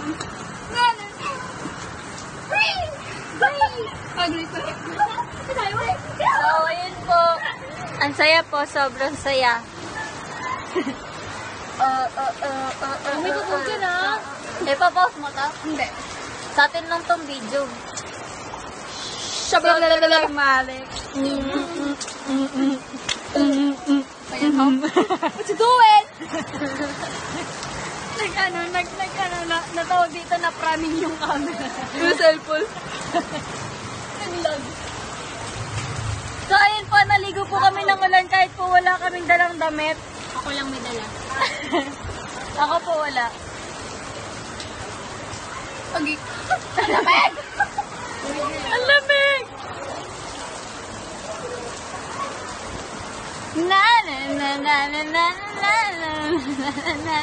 So, ayun po. Ang saya po, sobrang saya. May tutog ka na. Ipapost mo to? Hindi. Sa atin lang tong video. Shabalalalala. Malik. Ayan, ha? What you doing? Natawag dito na praming yung camera. Yung cellphone. Naglag. So, ayun po, naligo po kami ng ulan kahit po wala kaming dalang damit. Ako lang may dala. Ako po wala. Pagi. Ang lamig! Na na na na na na na na na.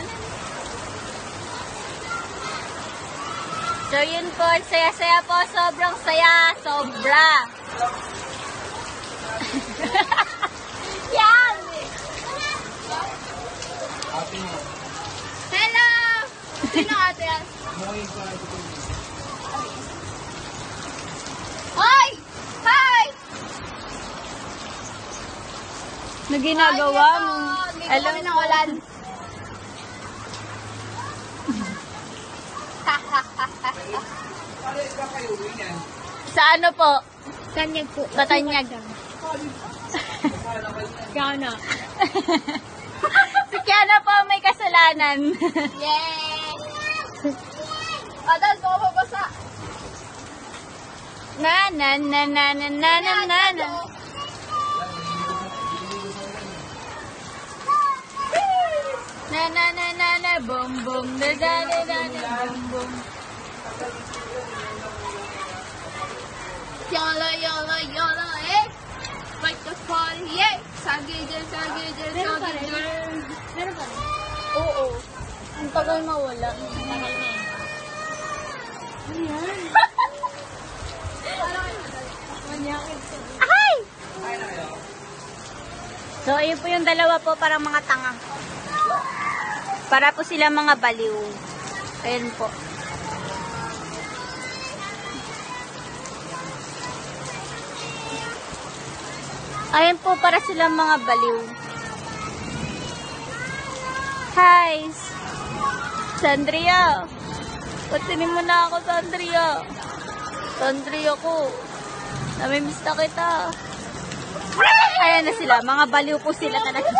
So yun po, saya-saya po, sobrang saya, sobra. Yan! Hello! Sino ate yan? Hoy! Hi! Na ginagawa mo? Hello kami ng ulan. Sa ano po? Kanyag po. Tatanyag. Gana. Si Kiana po may kasalanan. Yay! Adal, baka mabasa. Na na na na na na na na na. Na na na na na boom boom da da da da da boom boom. Yola, yola, yola, eh! Like the party, eh! Sagidin, sagidin, sagidin. Meron pa rin? Oo. Ang tagal mawala. Ay! So, ayun po yung dalawa po parang mga tanga. Para po sila mga baliw. Ayun po. Ayun po para silang mga baliw. Hi! Sandria! Patinin mo na ako, Sandria. Sandria ko. Namimiss na kita. Ayan na sila. Mga baliw po sila talaga.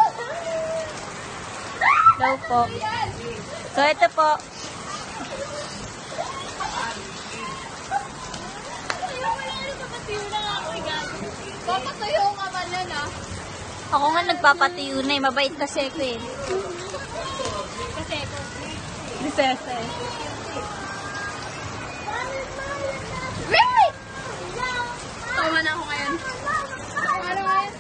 Daw po. So, ito po. Papatayo ka man yan, ah. Ako nga nagpapatiyo na eh. Mabait kasi ako eh. Kasi ako. Bisese. Really? Tama na ako ngayon. Ano ngayon?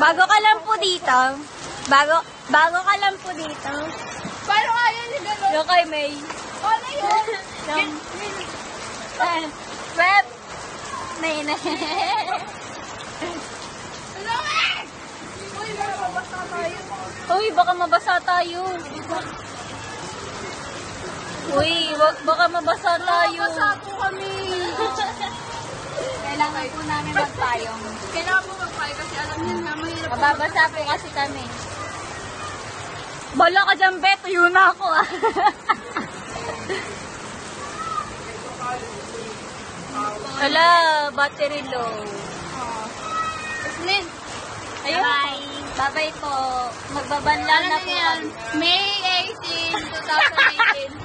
Bago ka lang po dito. Bago ka lang po dito. Paano kaya ni gano'n? Yung kay May. Ano yun? Prep. May na. Ano eh? Uy, mababasa tayo. Uy, baka mabasa tayo. Uy, baka mabasa tayo. Mababasa po kami. Kailangan po namin magpayong. Kailangan mo magpay kasi alam niyo na mahirap. Mababasa po kasi kami. Bala ka dyan, Bet. Tuyo na ako ah. Wala, battery low. Lynn, Ayun. Bye. Bye-bye po. Magbabanlaw na po. May 18, 2018.